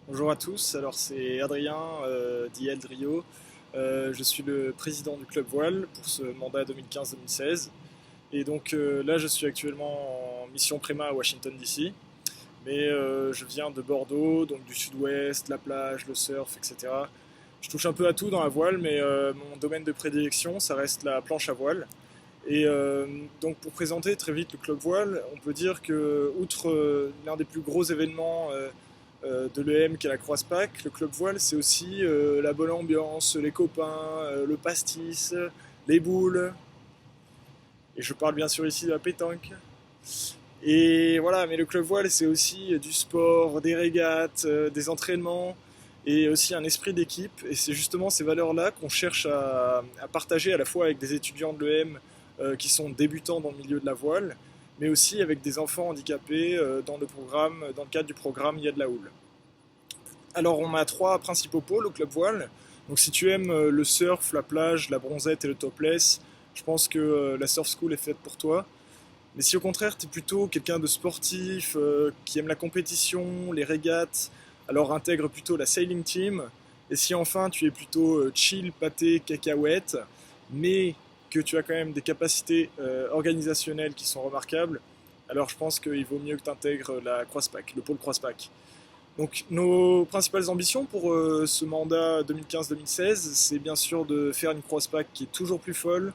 Bonjour à tous, alors c'est Adrien dit Eldrio. Je suis le président du club voile pour ce mandat 2015-2016. Et donc là je suis actuellement en mission préma à Washington DC. Mais je viens de Bordeaux, donc du sud-ouest, la plage, le surf, etc. Je touche un peu à tout dans la voile, mais mon domaine de prédilection ça reste la planche à voile. Et donc pour présenter très vite le club voile, on peut dire que outre l'un des plus gros événements de l'EM qui est la Croise-Pac, le club voile c'est aussi la bonne ambiance, les copains, le pastis, les boules, et je parle bien sûr ici de la pétanque. Et voilà, mais le club voile c'est aussi du sport, des régates, des entraînements et aussi un esprit d'équipe. Et c'est justement ces valeurs-là qu'on cherche à partager à la fois avec des étudiants de l'EM qui sont débutants dans le milieu de la voile, mais aussi avec des enfants handicapés dans le cadre du programme Il y a de la houle. Alors on a trois principaux pôles au club voile. Donc si tu aimes le surf, la plage, la bronzette et le topless, je pense que la surf school est faite pour toi. Mais si au contraire tu es plutôt quelqu'un de sportif, qui aime la compétition, les régates, alors intègre plutôt la sailing team. Et si enfin tu es plutôt chill, pâté, cacahuète, mais que tu as quand même des capacités organisationnelles qui sont remarquables, alors je pense qu'il vaut mieux que tu intègres la Croise-Pac, le pôle Croise-Pac. Donc nos principales ambitions pour ce mandat 2015-2016, c'est bien sûr de faire une Croise-Pac qui est toujours plus folle.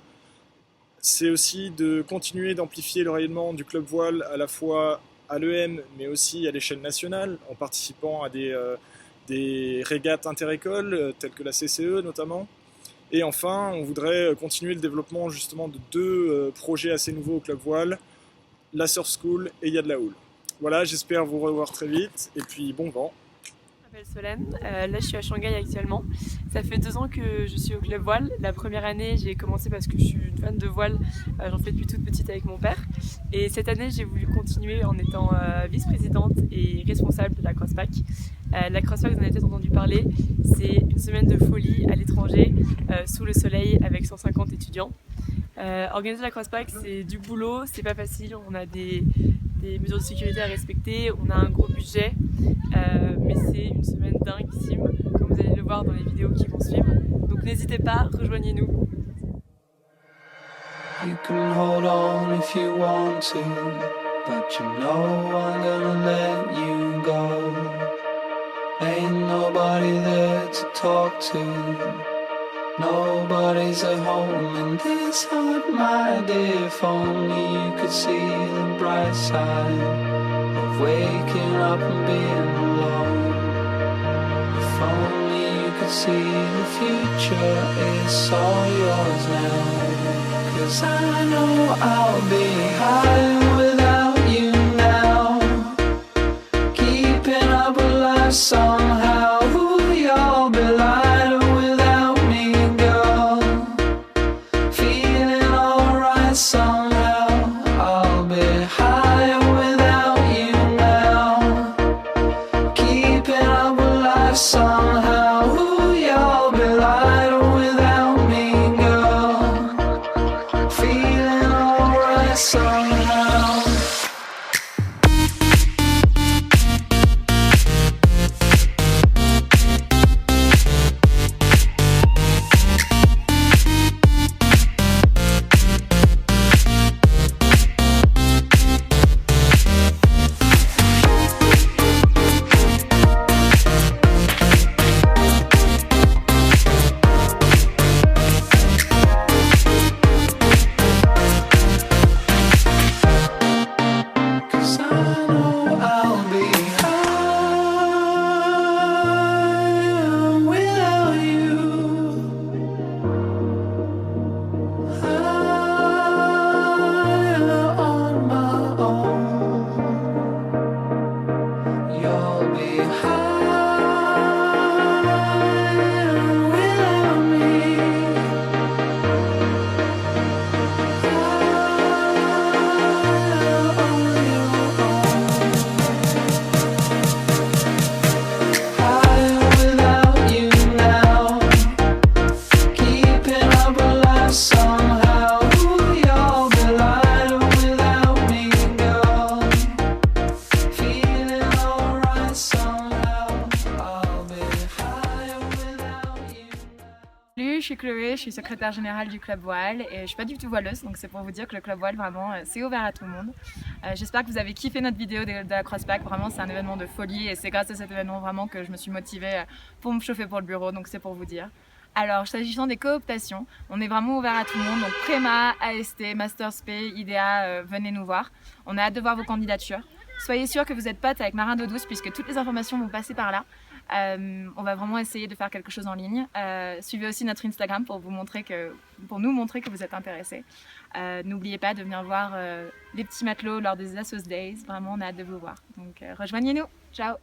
C'est aussi de continuer d'amplifier le rayonnement du club voile à la fois à l'EM mais aussi à l'échelle nationale en participant à des régates inter-écoles telles que la CCE notamment. Et enfin, on voudrait continuer le développement justement de deux projets assez nouveaux au club voile, la Surf School et Il y a de la houle. Voilà, j'espère vous revoir très vite et puis bon vent. Je m'appelle Solène, là je suis à Shanghai actuellement. Ça fait 2 ans que je suis au club voile. La première année j'ai commencé parce que je suis une fan de voile, j'en fais depuis toute petite avec mon père. Et cette année j'ai voulu continuer en étant vice-présidente et responsable de la Crosspac. La Crosspac, vous en avez peut-être entendu parler, c'est une semaine de folie à l'étranger, sous le soleil avec 150 étudiants. Organiser la Crosspac c'est du boulot, c'est pas facile, on a des mesures de sécurité à respecter, on a un gros budget, mais c'est une semaine dinguissime, comme vous allez le voir dans les vidéos qui vont suivre. Donc n'hésitez pas, rejoignez-nous. You can hold on if you want to, but you know I'm gonna let you go. Ain't nobody there to talk to, nobody's at home in this heart, my dear. If only you could see the bright side of waking up and being alone. If only you could see the future is all yours now. 'Cause I know I'll be high without you now, keeping up with life somehow. Ooh, you'll be lighter without me, girl, feeling alright somehow. I'll be high without you now, keeping up with life somehow. Ooh, you'll be lighter without me, girl, feeling alright somehow. suis Chloé, je suis secrétaire générale du Club Voile et je suis pas du tout voileuse, donc c'est pour vous dire que le Club Voile, vraiment, c'est ouvert à tout le monde. J'espère que vous avez kiffé notre vidéo de la Crosspack, vraiment c'est un événement de folie et c'est grâce à cet événement vraiment que je me suis motivée pour me chauffer pour le bureau, donc c'est pour vous dire. Alors, s'agissant des cooptations, on est vraiment ouvert à tout le monde, donc Préma, AST, Master Spé, IDEA, venez nous voir. On a hâte de voir vos candidatures. Soyez sûrs que vous êtes potes avec Marin d'eau douce puisque toutes les informations vont passer par là. On va vraiment essayer de faire quelque chose en ligne. Suivez aussi notre Instagram pour nous montrer que vous êtes intéressés. N'oubliez pas de venir voir les petits matelots lors des Assos Days. Vraiment, on a hâte de vous voir. Donc rejoignez-nous. Ciao.